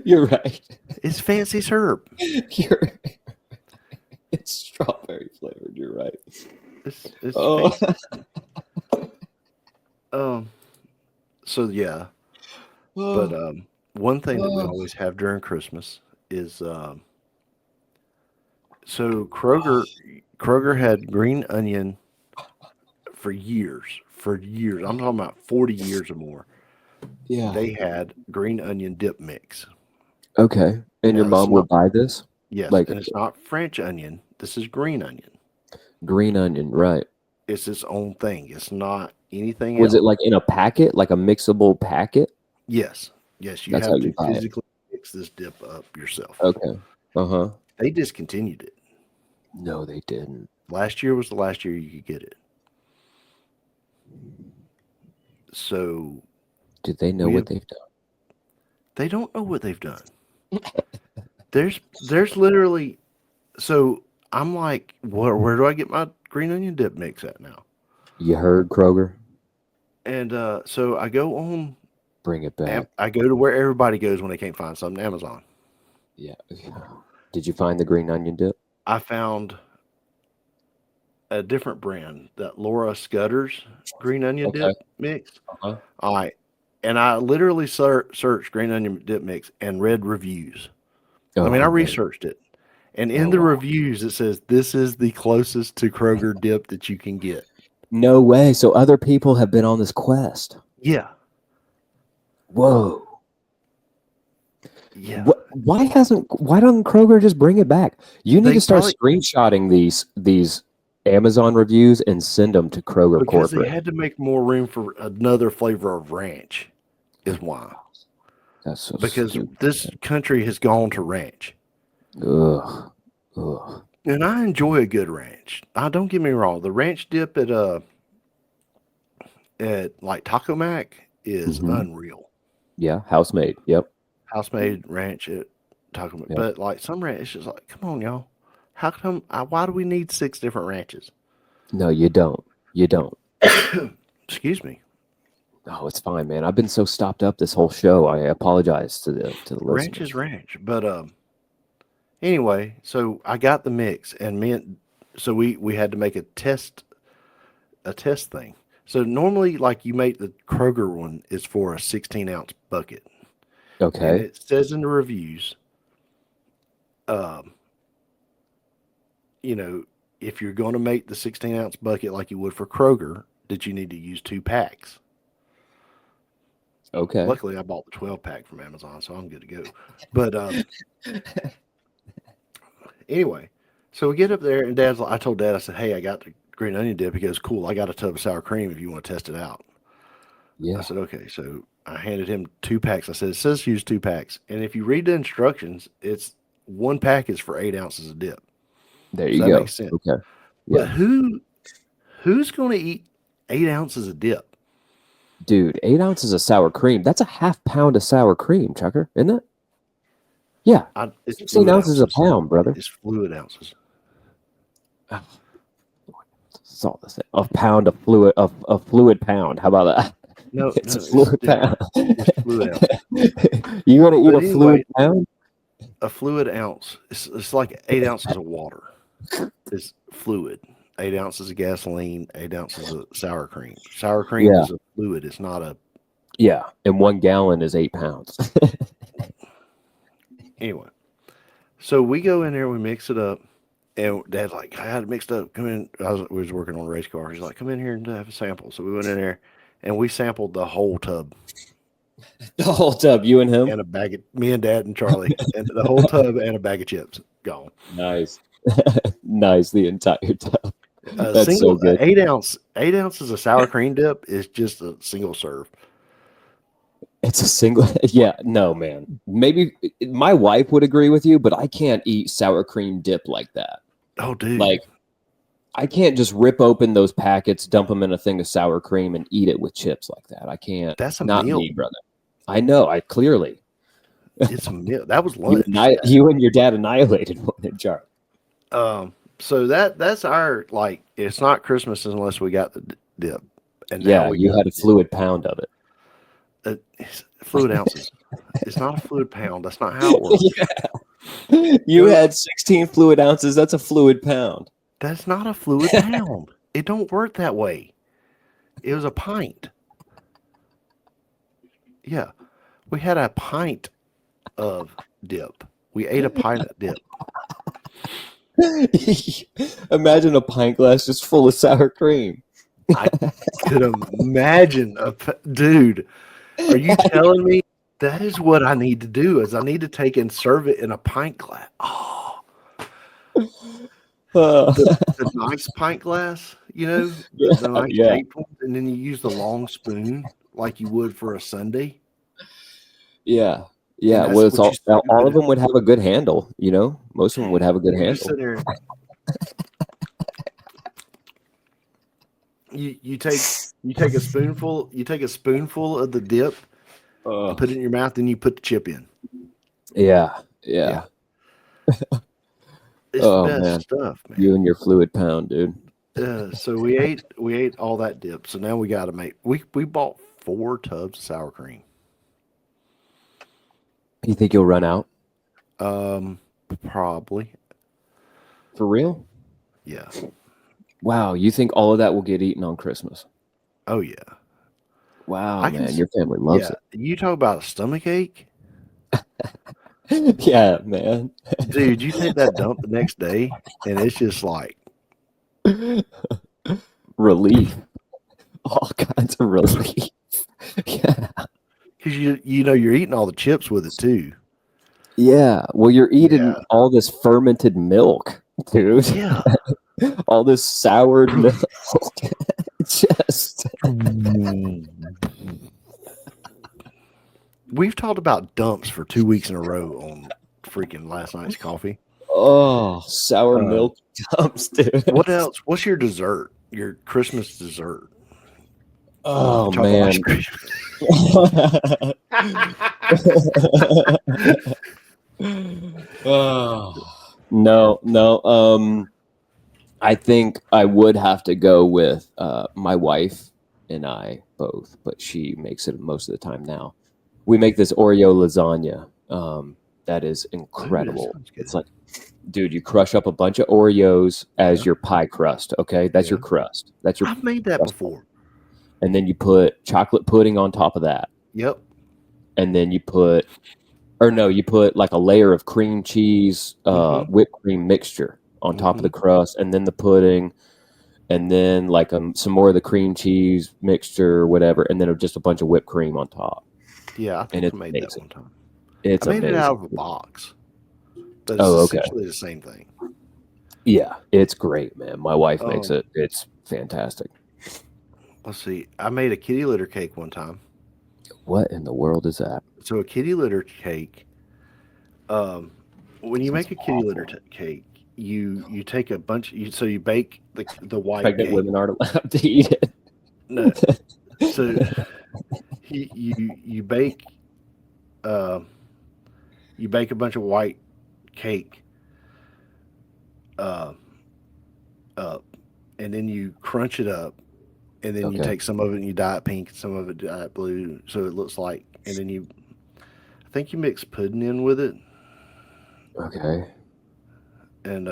You're right. It's fancy syrup. It's strawberry flavored. You're right. It's So yeah, but one thing that we always have during Christmas is so Kroger had green onion for years. I'm talking about 40 years or more. Yeah. They had green onion dip mix. Okay. And your mom would buy this? Yes, Like, and it's not French onion. This is green onion. Green onion, right. It's its own thing. It's not anything Was else. it like in a packet, like a mixable packet? Yes. You That's how have you to buy it. physically mix this dip up yourself. Okay. Uh-huh. They discontinued it. No, they didn't. Last year was the last year you could get it. So Did they know what they've done? they don't know what they've done. There's literally, so I'm like, where do I get my green onion dip mix at now? You heard, Kroger? And so I go on. Bring it back. I go to where everybody goes when they can't find something, Amazon. Yeah. Did you find the green onion dip? I found a different brand, that Laura Scudder's green onion dip mix. Uh-huh. All right. And I literally searched green onion dip mix and read reviews. I researched it. And in the reviews, it says, this is the closest to Kroger dip that you can get. No way. So other people have been on this quest. Yeah. Whoa. Yeah. Why doesn't Kroger just bring it back? You need to start screenshotting these Amazon reviews and send them to Kroger because corporate. They had to make more room for another flavor of ranch, is why. That's so because stupid. This country has gone to ranch. Ugh. And I enjoy a good ranch. Don't get me wrong. The ranch dip at like Taco Mac is unreal. Yeah, house made. Yep. House made ranch at Taco Mac. Yep. But like some ranch, it's just like, come on, y'all. How come? Why do we need 6 different ranches? No, you don't. You don't. Excuse me. Oh, it's fine, man. I've been so stopped up this whole show. I apologize to the Ranch listeners. is ranch. But anyway, so I got the mix, and so we had to make a test thing. So normally, like you make the Kroger one is for a 16-ounce bucket, and Okay. it says in the reviews, you know, if you're going to make the 16-ounce bucket like you would for Kroger, that you need to use 2 packs. Okay. Luckily, I bought the 12-pack from Amazon, so I'm good to go. But anyway, so we get up there, and I told Dad, I said, hey, I got the green onion dip. He goes, cool, I got a tub of sour cream if you want to test it out. Yeah. I said, okay. So I handed him 2 packs. I said, it says use 2 packs. And if you read the instructions, it's 1 pack is for 8 ounces of dip. There So you that go. makes sense. Okay. But Yeah. who's going to eat 8 ounces of dip? Dude, 8 ounces of sour cream. That's a half pound of sour cream, Chucker, isn't it? Yeah. It's 16 fluid ounces a pound, brother. It's fluid ounces. It's all the same. A pound of fluid, a fluid pound. How about that? No, It's no, a fluid different. pound. It's fluid ounces. You want to eat But a fluid anyway, pound? a fluid ounce, it's like 8 ounces of water. It's fluid. 8 ounces of gasoline, 8 ounces of sour cream. Sour cream Yeah. is a fluid. It's not a. Yeah. And 1 gallon is 8 pounds. Anyway, so we go in there, we mix it up, and Dad's like, I had it mixed up. Come in. We was working on a race car. He's like, come in here and have a sample. So we went in there, and we sampled the whole tub. The whole tub, you and him? And a bag of, me and Dad and Charlie, and the whole tub and a bag of chips gone. Nice. Nice, the entire tub. That's so good. 8 ounces of sour cream dip is just a single serve. It's a single. Yeah, no, man. Maybe my wife would agree with you, but I can't eat sour cream dip like that. Oh, dude. Like, I can't just rip open those packets, dump them in a thing of sour cream, and eat it with chips like that. I can't. That's a Not meal. me, brother. I know. I clearly. It's a meal. That was lunch. You and your dad annihilated one in jar. So that's our, like, it's not Christmas unless we got the dip. And Yeah, now you had a fluid pound of it. it's fluid ounces. It's not a fluid pound. That's not how it works. Yeah. You had 16 fluid ounces. That's a fluid pound. That's not a fluid pound. It don't work that way. It was a pint. Yeah. We had a pint of dip. We ate a pint of dip. Imagine a pint glass just full of sour cream. I could imagine dude. Are you telling me that is what I need to do? Is I need to take and serve it in a pint glass? Oh, the nice pint glass, you know, the nice shaped one, and then you use the long spoon like you would for a sundae. Yeah. Yeah, well, it's all of them would have a good handle, you know? Most of them would have a good handle. You take a spoonful of the dip, and put it in your mouth, then you put the chip in. Yeah. It's the best stuff, man. You and your fluid pound, dude. So we ate all that dip. So now we got to make. We bought 4 tubs of sour cream. You think you'll run out? Probably. For real? Yeah. Wow, you think all of that will get eaten on Christmas? Oh yeah. Wow, man, your family loves it. You talk about a stomach ache? Yeah, man. Dude, you take that dump the next day, and it's just like relief. All kinds of relief. Yeah. Because you know you're eating all the chips with it too. Yeah. Well, you're eating all this fermented milk, dude. Yeah. All this soured milk. Just. We've talked about dumps for 2 weeks in a row on freaking last night's coffee. Oh, sour milk dumps, dude. What else? What's your dessert? Your Christmas dessert? Oh Chocolate ice man. cream. Oh, no. I think I would have to go with my wife and I both, but she makes it most of the time now. We make this Oreo lasagna that is incredible. sounds good. It's like, dude, you crush up a bunch of Oreos as your pie crust. Okay, that's your Yeah. crust. That's your I've made that crust. before. And then you put chocolate pudding on top of that. Yep. And then you put like a layer of cream cheese, whipped cream mixture on top of the crust, and then the pudding, and then like some more of the cream cheese mixture, whatever, and then just a bunch of whipped cream on top. Yeah, I think And I it's made amazing. that one time. It's I made amazing. it out of a box. But it's okay. essentially the same thing. Yeah, it's great, man. My wife makes it. It's fantastic. Let's see. I made a kitty litter cake one time. What in the world is that? So a kitty litter cake, when you make a kitty litter cake, you take a bunch. So you bake the white. Pregnant cake. women aren't allowed to eat it. No. So you bake you bake a bunch of white cake up, and then you crunch it up, and then you take some of it and you dye it pink, some of it dye it blue, so it looks like. And then I think you mix pudding in with it. Okay. And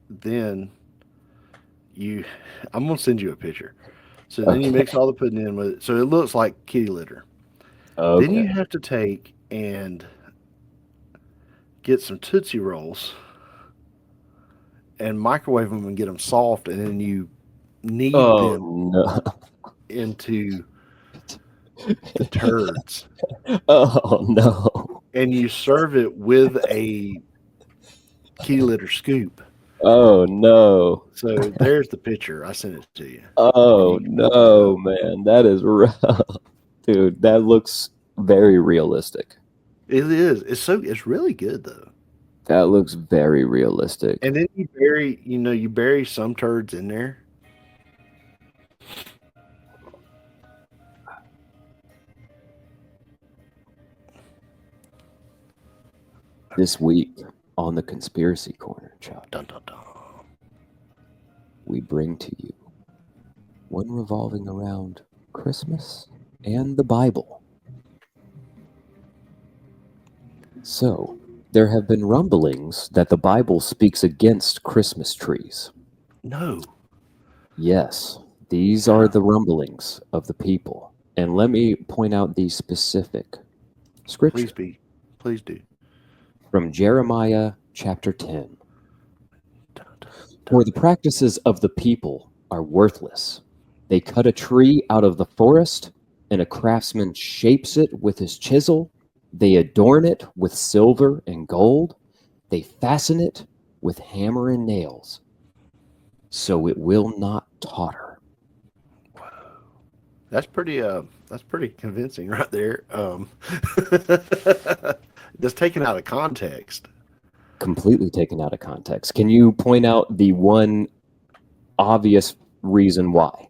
then I'm gonna send you a picture. So then you mix all the pudding in with it, so it looks like kitty litter. Okay. Then you have to take and get some Tootsie Rolls and microwave them and get them soft, and then you knead them into the turds. Oh no! And you serve it with a kitty litter scoop. Oh no! So there's the picture. I sent it to you. Oh no, man, that is rough, dude. That looks very realistic. It is. It's really good though. That looks very realistic. And then you bury some turds in there. This week on the Conspiracy Corner, Chuck, Dun, dun, dun. we bring to you one revolving around Christmas and the Bible. So, there have been rumblings that the Bible speaks against Christmas trees. No. Yes, these are the rumblings of the people. And let me point out the specific scripture. Please do. From Jeremiah chapter 10. For the practices of the people are worthless. They cut a tree out of the forest, and a craftsman shapes it with his chisel. They adorn it with silver and gold. They fasten it with hammer and nails, so it will not totter. Whoa. That's pretty convincing right there. That's taken out of context. Completely taken out of context. Can you point out the one obvious reason why?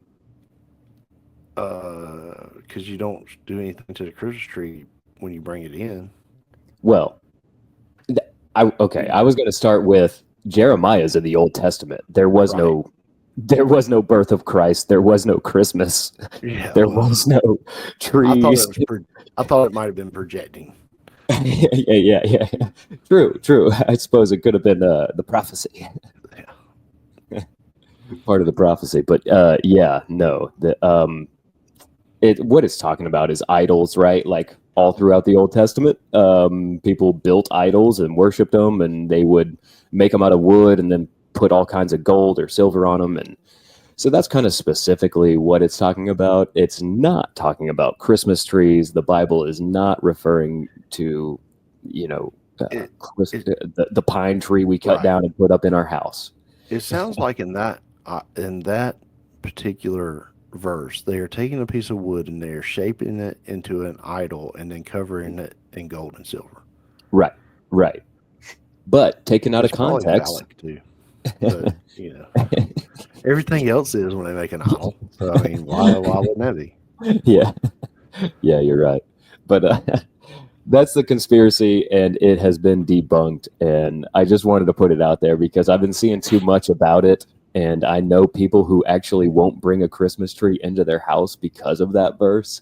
Because you don't do anything to the Christmas tree when you bring it in. Well, I was going to start with Jeremiah's in the Old Testament. There was no birth of Christ. There was no Christmas. Yeah, there was no trees. I thought it might have been projecting. Yeah. True. I suppose it could have been the prophecy. Yeah. Part of the prophecy, but no. What it's talking about is idols, right? Like all throughout the Old Testament, people built idols and worshipped them, and they would make them out of wood and then put all kinds of gold or silver on them, and so that's kind of specifically what it's talking about. It's not talking about Christmas trees. The Bible is not referring to, the pine tree we cut down and put up in our house. It sounds like in that particular verse, they are taking a piece of wood and they are shaping it into an idol and then covering it in gold and silver. Right, right. But taken out of It's probably context, phallic too. But everything else is when they make an idol. So I mean, why wouldn't that be? yeah, yeah, you're right. But that's the conspiracy, and it has been debunked. And I just wanted to put it out there because I've been seeing too much about it, and I know people who actually won't bring a Christmas tree into their house because of that verse.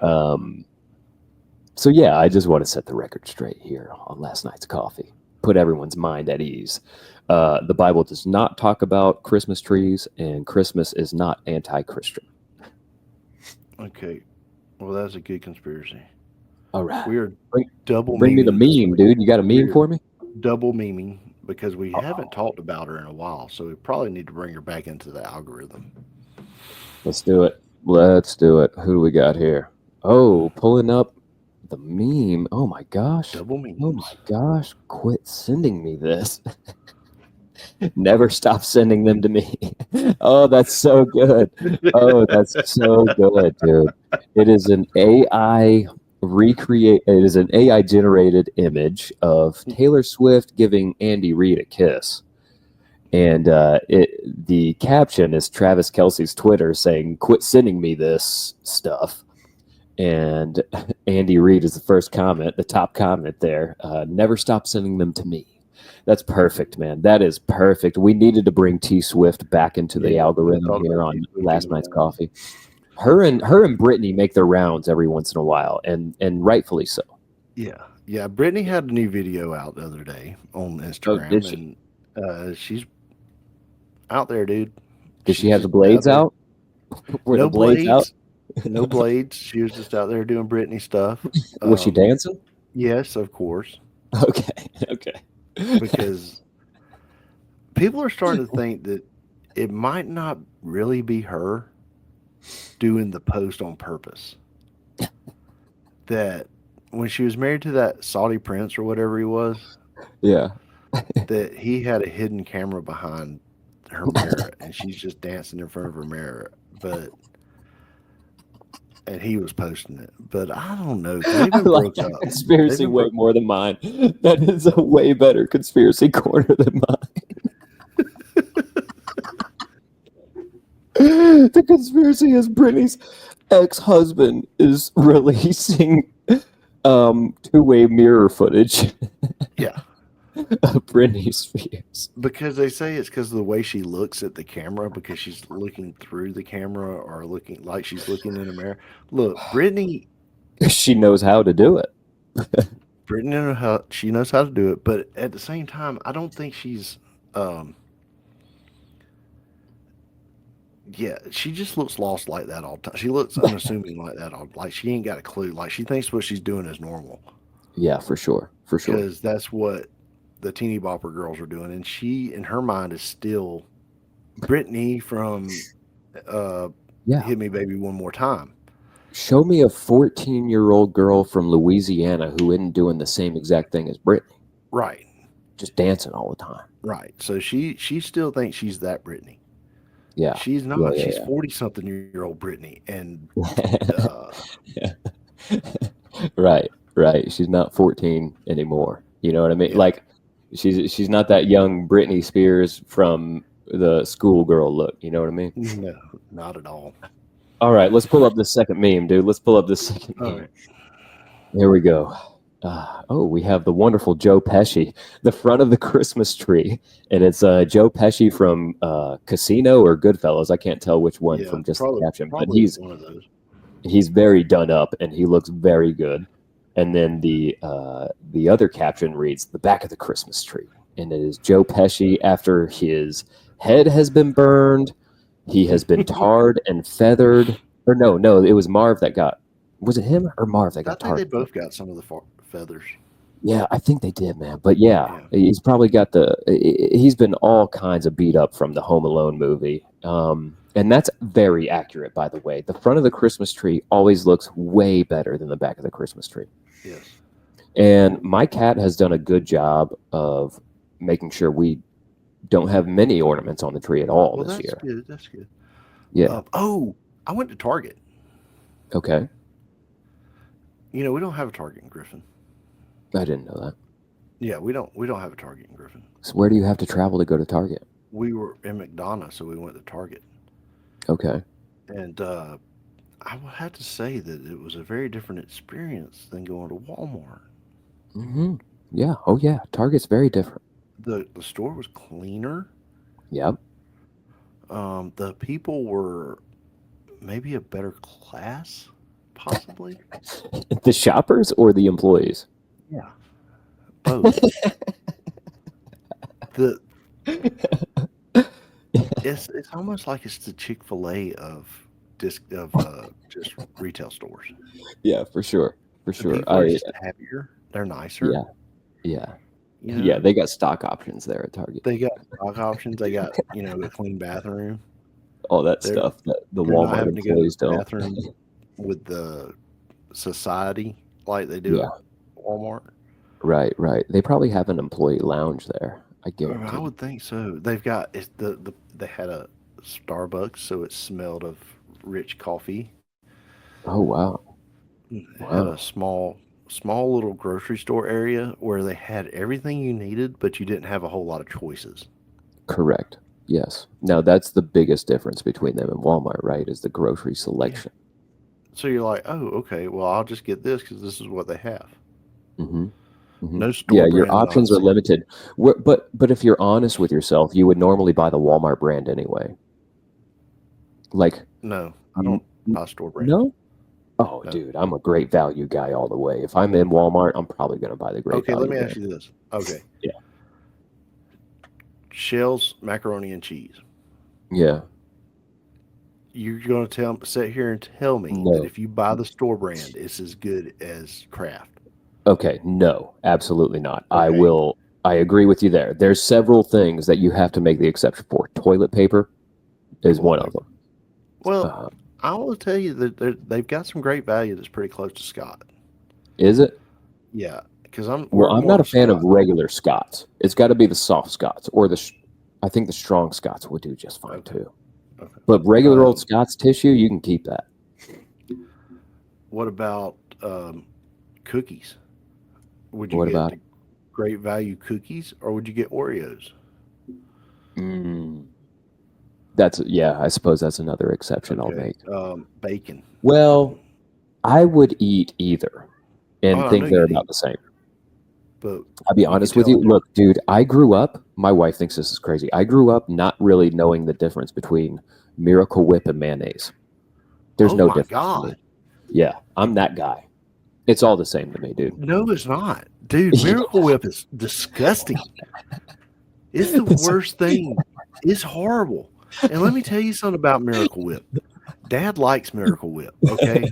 So yeah, I just want to set the record straight here on last night's coffee. Put everyone's mind at ease. The Bible does not talk about Christmas trees, and Christmas is not anti-Christian. Okay, well that's a good conspiracy. All right, We are bring, double bring me the memeing this meme, week. dude. You got a meme We're for me? double memeing because we haven't talked about her in a while, so we probably need to bring her back into the algorithm. Let's do it. Let's do it. Who do we got here? Oh, pulling up the meme. Oh my gosh. Double memes. Oh my gosh. Quit sending me this. Never stop sending them to me. Oh, that's so good. Oh, that's so good, dude. It is an AI recreate. It is an AI generated image of Taylor Swift giving Andy Reid a kiss. And the caption is Travis Kelce's Twitter saying, "Quit sending me this stuff." And Andy Reid is the first comment, the top comment there. Never stop sending them to me. That's perfect, man. That is perfect. We needed to bring T Swift back into the algorithm here on last night's coffee. Her and Brittany make their rounds every once in a while, and rightfully so. Yeah. Brittany had a new video out the other day on Instagram, did she? and she's out there, dude. Did she have the blades out? Were no the blades out? No blades. She was just out there doing Britney stuff. Was she dancing? Yes, of course. Okay. Because people are starting to think that it might not really be her doing the post on purpose. That when she was married to that Saudi prince or whatever he was, yeah, that he had a hidden camera behind her mirror and she's just dancing in front of her mirror. And he was posting it, but I don't know. They've been broke up. Conspiracy way more than mine. That is a way better conspiracy corner than mine. The conspiracy is Britney's ex-husband is releasing two-way mirror footage. Yeah. Of Britney Spears. Because they say it's because of the way she looks at the camera, because she's looking through the camera or looking like she's looking in a mirror. Look, Britney. She knows how to do it. Britney, she knows how to do it, but at the same time, I don't think she's. Yeah, she just looks lost like that all the time. She looks unassuming like that. Like she ain't got a clue. Like she thinks what she's doing is normal. Yeah, for sure. Because that's what the teeny bopper girls are doing, and she, in her mind, is still Britney from Hit Me Baby One More Time. Show me a 14-year-old girl from Louisiana who isn't doing the same exact thing as Britney. Right. Just dancing all the time. Right. So she still thinks she's that Britney. Yeah. She's not. Yeah, she's 40-something-year-old Britney. And Right. She's not 14 anymore. You know what I mean? Yeah. Like she's not that young Britney Spears from the schoolgirl look. You know what I mean? No, not at all. All right, let's pull up this second meme, dude. Let's pull up this second meme. All right. Here we go. We have the wonderful Joe Pesci, the front of the Christmas tree, and it's Joe Pesci from Casino or Goodfellas. I can't tell which one from just the caption, but he's one of those. He's very done up and he looks very good. And then the other caption reads "the back of the Christmas tree," and it is Joe Pesci after his head has been burned, he has been tarred and feathered. Or no, it was Marv that got. Was it him or Marv that got tarred? I think they both got some of the feathers. Yeah, I think they did, man. But yeah, he's probably got he's been all kinds of beat up from the Home Alone movie. And that's very accurate, by the way. The front of the Christmas tree always looks way better than the back of the Christmas tree. Yes. And my cat has done a good job of making sure we don't have many ornaments on the tree at all this year. That's good. Yeah. I went to Target. Okay. We don't have a Target in Griffin. I didn't know that. Yeah, we don't have a Target in Griffin. So where do you have to travel to go to Target? We were in McDonough, so we went to Target, Okay. and I would have to say that it was a very different experience than going to Walmart. Mm-hmm. Yeah. Oh yeah. Target's very different. The store was cleaner. Yep. The people were maybe a better class, possibly. The shoppers or the employees? Yeah, both. the it's almost like it's the Chick-fil-A of just retail stores. Yeah, for sure. For The sure. people are just happier. They're nicer. Yeah. Yeah. You Yeah, know, they got stock options there at Target. they got stock options. They got a clean bathroom. All that They're stuff that the they're not Walmart having to go to employees the don't. bathroom with the society like they do Yeah. at Walmart. Right, right. They probably have an employee lounge there. I I guarantee. would think so. They've got they had a Starbucks, so it smelled of rich coffee. Oh wow. It had a Wow. small little grocery store area where they had everything you needed, but you didn't have a whole lot of choices. Correct. Yes. Now that's the biggest difference between them and Walmart, right? Is the grocery Yeah. selection. So you're like, oh, okay, well, I'll just get this because this is what they have. Mm-hmm. Mm-hmm. No Yeah, store your brand options are nonsense. limited. But if you're honest with yourself, you would normally buy the Walmart brand anyway. Like, No, I n- don't buy store brands. no? Oh, No. dude, I'm a Great Value guy all the way. If I'm in Walmart, I'm probably going to buy the Great Okay, let Value me ask brand. you this. Okay, Yeah. Shell's macaroni and cheese. Yeah. You're going to sit here and tell me that No. if you buy the store brand, it's as good as Kraft. Okay, no, absolutely not. Okay. I agree with you there. There's several things that you have to make the exception for. Toilet paper is one Toilet of paper. them. Well, Uh, I will tell you that they've got some great value that's pretty close to Scott. is it? Yeah, because Well, we're I'm more not of a a fan of Scott. regular Scots. It's got to be the soft Scots or I think the strong Scots would do just fine Okay. too. Okay. But regular old Um, Scots tissue, you can keep that. what about cookies? Would you What get about the great value cookies or would you get Oreos? mm, yeah, I suppose that's another exception I'll Okay. make. Bacon. Well, I would eat either Oh, and I know think they're you'd about eat, the same. but I'll be you could honest with tell you. the difference. Look, dude, I grew up, my wife thinks this is crazy. I grew up not really knowing the difference between Miracle Whip and mayonnaise. There's Oh no my difference to me. God. Yeah, I'm that guy. It's all the same to me, dude. No, it's not. Dude, Miracle Whip is disgusting. It's the worst thing. It's horrible. And let me tell you something about Miracle Whip. Dad likes Miracle Whip, okay?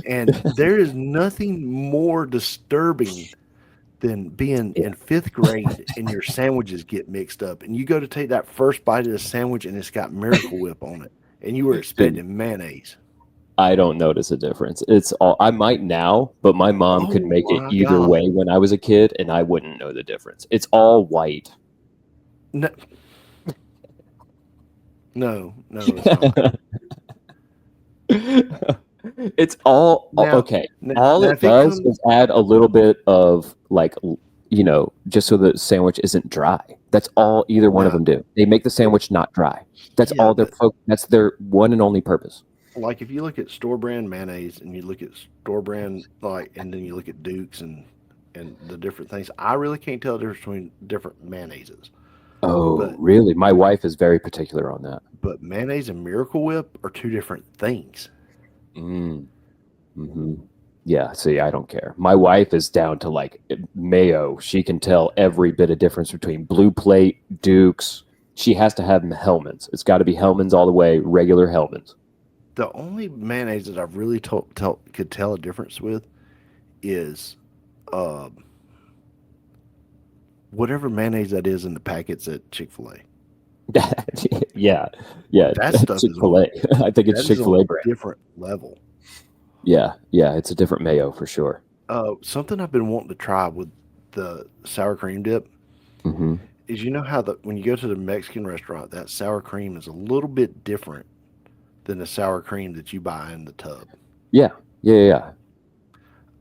And there is nothing more disturbing than being in fifth grade and your sandwiches get mixed up and you go to take that first bite of the sandwich and it's got Miracle Whip on it and you were Dude, expecting mayonnaise. I don't notice a difference. It's all I might now, but my mom could Oh make it my either God. way when I was a kid, and I wouldn't know the difference. It's all white. No, no, it's not. It's all Now, okay. now, All now it if it does comes, is add a little bit of like just so the sandwich isn't dry. That's all either one of now, them do. They make the sandwich not dry. That's yeah, all but that's their one and only purpose. like if you look at store brand mayonnaise and you look at store brand and then you look at Dukes and the different things, I really can't tell the difference between different mayonnaises. Oh, But really? My wife is very particular on that. but mayonnaise and Miracle Whip are two different things. Mm. Hmm. Yeah, see, I don't care. My wife is down to like mayo. She can tell every bit of difference between Blue Plate, Dukes. She has to have Hellman's. It's got to be Hellman's all the way, regular Hellman's. The only mayonnaise that I've really could tell a difference with is uh, whatever mayonnaise that is in the packets at Chick-fil-A. Yeah, yeah. That stuff is on Chick-fil-A. I think it's that is on a Chick-fil-A brand. different level. Yeah, yeah. It's a different mayo for sure. Something I've been wanting to try with the sour cream dip Hmm. is how when you go to the Mexican restaurant, that sour cream is a little bit different than the sour cream that you buy in the tub. Yeah, yeah, yeah.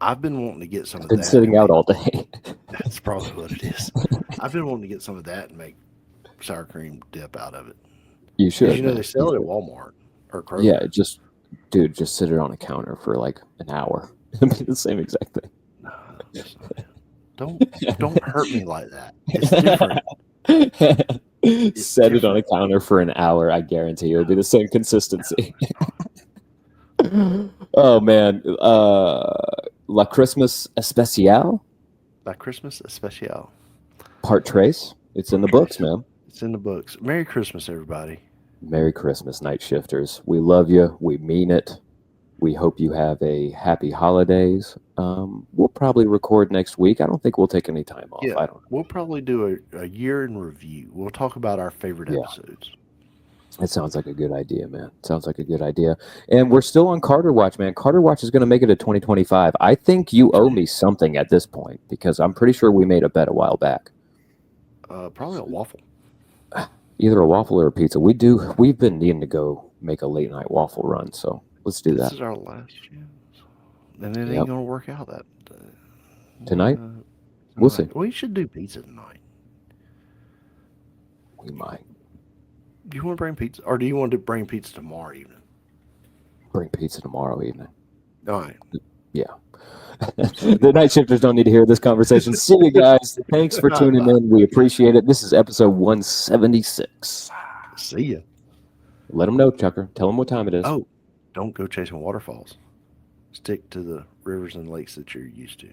I've been wanting to get some of Been that. sitting and out make- all day. That's probably what it is. I've been wanting to get some of that and make sour cream dip out of it. You 'Cause should, you know man. they sell it at Walmart or Kroger. Yeah, dude, just sit it on a counter for like an hour. It'll be the same exact thing. No, that's not it. Don't hurt me like that. It's different. Set it on a different. counter for an hour. I guarantee it'll be the same consistency. Oh man, La Christmas Especial By Christmas Especial. Part Trace. It's in the books, man. It's in the books. Merry Christmas, everybody. Merry Christmas, Night Shifters. We love you. We mean it. We hope you have a happy holidays. We'll probably record next week. I don't think we'll take any time off. Yeah, I don't know. we'll probably do a year in review. We'll talk about our favorite Yeah. episodes. It sounds like a good idea, man. Sounds like a good idea. And we're still on Carter Watch, man. Carter Watch is going to make it to 2025. I think you owe me something at this point because I'm pretty sure we made a bet a while back. Probably a waffle. Either a waffle or a pizza. We've been needing to go make a late night waffle run, so let's do This that. is our last chance. And it Yep. ain't going to work out that Tonight? We'll see. We should do pizza tonight. We might Do you want to bring pizza? Or do you want to bring pizza tomorrow evening? bring pizza tomorrow evening. All right. Yeah. The Night Shifters don't need to hear this conversation. See you guys. Thanks for tuning in. We appreciate it. This is episode 176. See ya. Let them know, Chucker. Tell them what time it is. Oh, don't go chasing waterfalls. Stick to the rivers and lakes that you're used to.